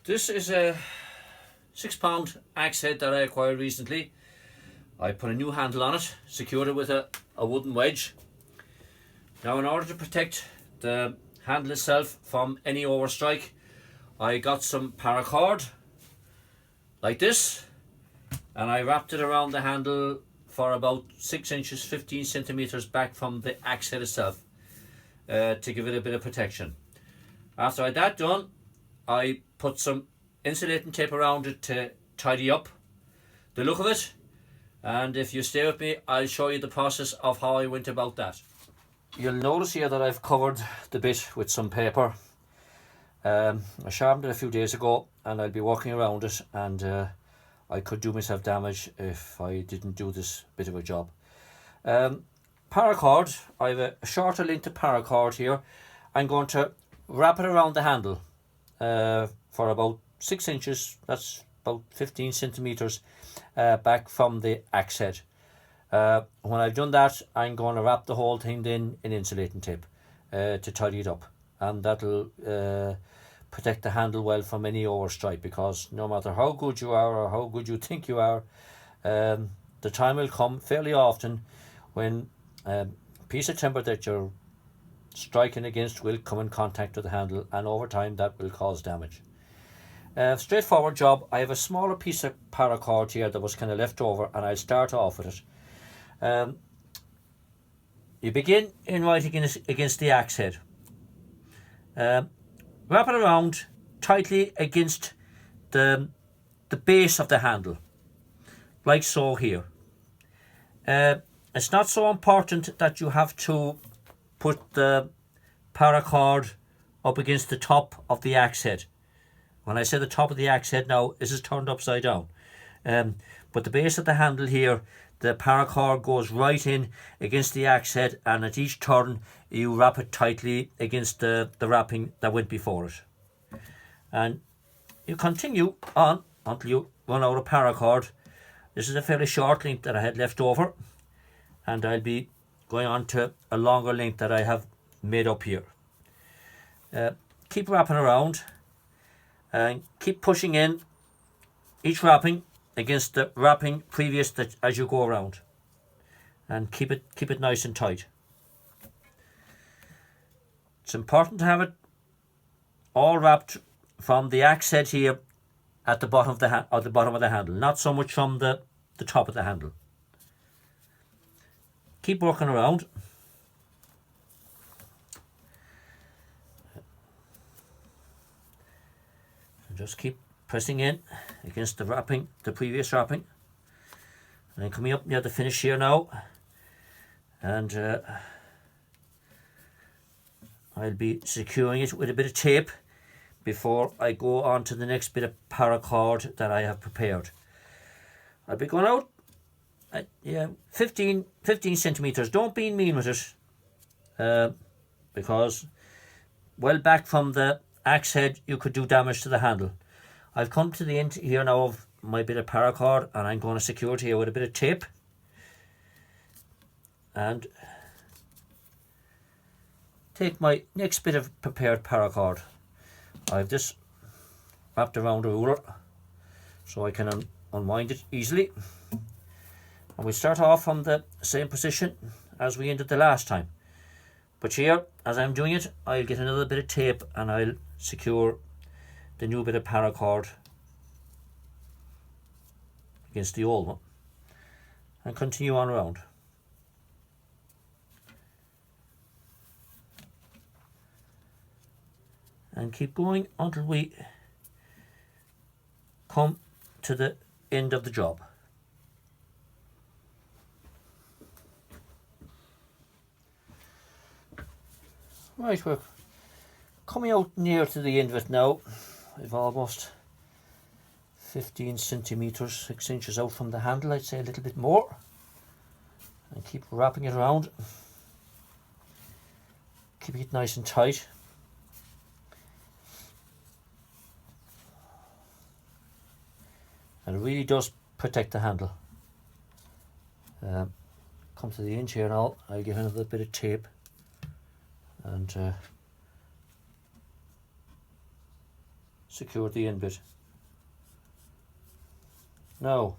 This is a 6 pound axe head that I acquired recently. I put a new handle on it, secured it with a wooden wedge. Now, in order to protect the handle itself from any overstrike, I got some paracord like this, and I wrapped it around the handle for about 6 inches, 15 centimeters back from the axe head itself, to give it a bit of protection. After I had that done, I put some insulating tape around it to tidy up the look of it, and if you stay with me, I'll show you the process of how I went about that. You'll notice here that I've covered the bit with some paper. I sharpened it a few days ago, and I'll be working around it, and I could do myself damage if I didn't do this bit of a job. Paracord, I have a shorter length of paracord here. I'm going to wrap it around the handle for about 6 inches, that's about 15 centimeters back from the axe head. When I've done that, I'm going to wrap the whole thing in insulating tape to tidy it up, and that'll protect the handle well from any overstrike, because no matter how good you are or how good you think you are, the time will come fairly often when a piece of timber that you're striking against will come in contact with the handle, and over time that will cause damage. Straightforward job. I have a smaller piece of paracord here that was kind of left over, and I'll start off with it. You begin in right against the axe head. Wrap it around tightly against the base of the handle, like so here. It's not so important that you have to put the paracord up against the top of the axe head. When I say the top of the axe head now, this is turned upside down. But the base of the handle here, the paracord goes right in against the axe head, and at each turn you wrap it tightly against the wrapping that went before it. And you continue on until you run out of paracord. This is a fairly short length that I had left over, and I'll be going on to a longer length that I have made up here. Keep wrapping around and keep pushing in each wrapping against the wrapping previous that as you go around, and keep it nice and tight. It's important to have it all wrapped from the axe head here at the bottom of the handle, not so much from the top of the handle. Keep working around. And just keep pressing in against the wrapping, the previous wrapping. And I'm coming up near the finish here now, and I'll be securing it with a bit of tape before I go on to the next bit of paracord that I have prepared. I'll be going out at 15 centimeters. Don't be mean with it, because well back from the axe head you could do damage to the handle. I've come to the end here now of my bit of paracord, and I'm going to secure it here with a bit of tape, and take my next bit of prepared paracord. I've just wrapped around a ruler so I can unwind it easily, and we start off from the same position as we ended the last time. But here, as I'm doing it, I'll get another bit of tape and I'll secure the new bit of paracord against the old one, and continue on around. And keep going until we come to the end of the job. Right, we're coming out near to the end of it now. I've almost 15 centimeters, 6 inches out from the handle, I'd say a little bit more. And keep wrapping it around. Keeping it nice and tight. And it really does protect the handle. Come to the end here now, I'll get another bit of tape and secured the end bit. Now,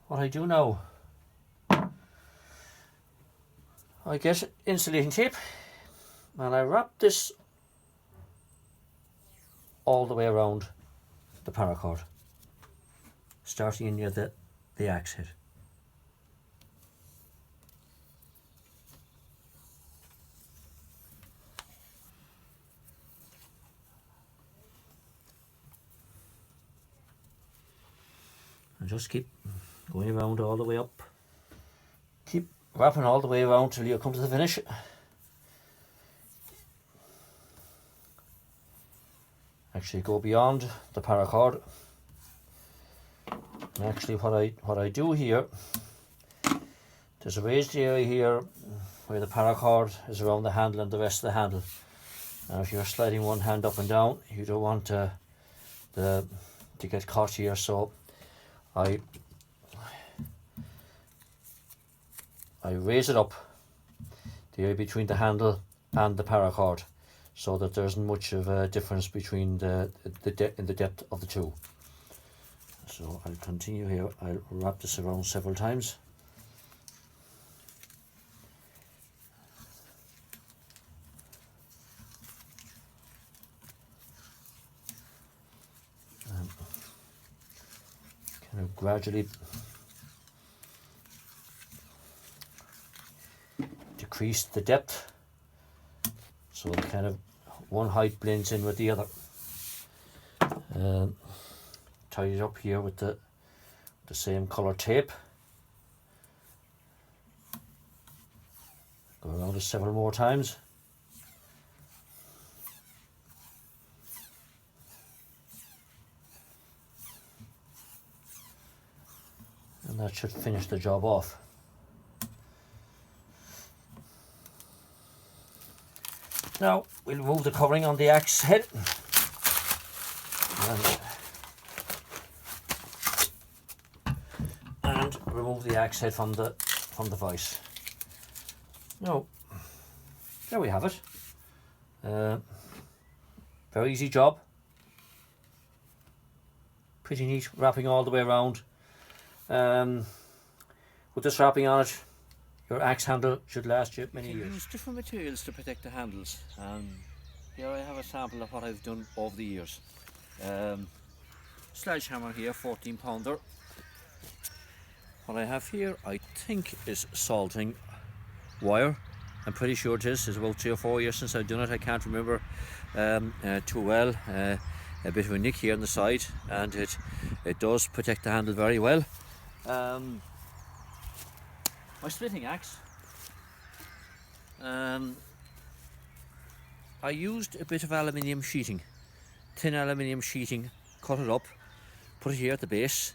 what I do now, I get insulating tape and I wrap this all the way around the paracord, starting in near the axe head. And just keep going around all the way up. Keep wrapping all the way around till you come to the finish. Actually go beyond the paracord. And actually what I do here, there's a raised area here where the paracord is around the handle and the rest of the handle. Now if you're sliding one hand up and down, you don't want to get caught here, so I raise it up the area between the handle and the paracord, so that there isn't much of a difference between the depth of the two. So I'll continue here. I'll wrap this around several times. Kind of gradually decrease the depth, so the kind of one height blends in with the other. Tie it up here with the same color tape. Go around it several more times. And that should finish the job off. Now we'll remove the covering on the axe head and remove the axe head from the vise. Now there we have it. Very easy job. Pretty neat wrapping all the way around. With this wrapping on it, your axe handle should last you many years. Use different materials to protect the handles. Here I have a sample of what I've done over the years. Sledgehammer here, 14 pounder. What I have here, I think, is salting wire. I'm pretty sure it is. It's about 3 or 4 years since I've done it. I can't remember too well. A bit of a nick here on the side, and it does protect the handle very well. My splitting axe, I used a bit of aluminium sheeting, thin aluminium sheeting, cut it up, put it here at the base,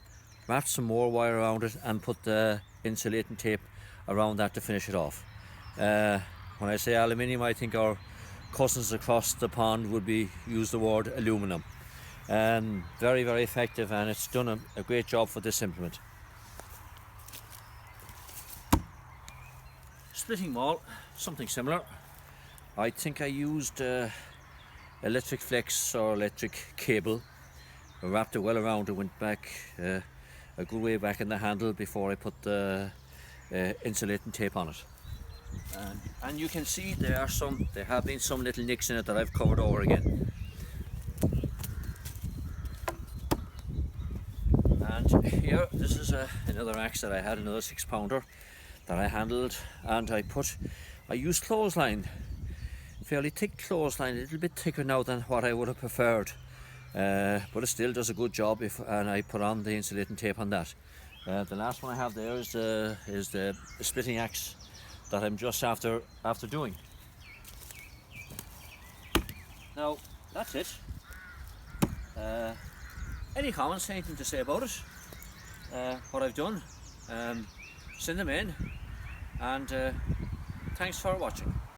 wrapped some more wire around it and put the insulating tape around that to finish it off. When I say aluminium, I think our cousins across the pond would use the word aluminum. Very, very effective, and it's done a great job for this implement. Splitting maul, something similar. I think I used electric flex or electric cable. I wrapped it well around it, went back a good way back in the handle before I put the insulating tape on it. And you can see there have been some little nicks in it that I've covered over again. And here, this is another axe that I had, another 6 pounder that I handled, and I used clothesline, fairly thick clothesline, a little bit thicker now than what I would have preferred, but it still does a good job and I put on the insulating tape on that. The last one I have there is the splitting axe that I'm just after doing. Now that's it. Any comments, anything to say about it, what I've done, send them in, and thanks for watching.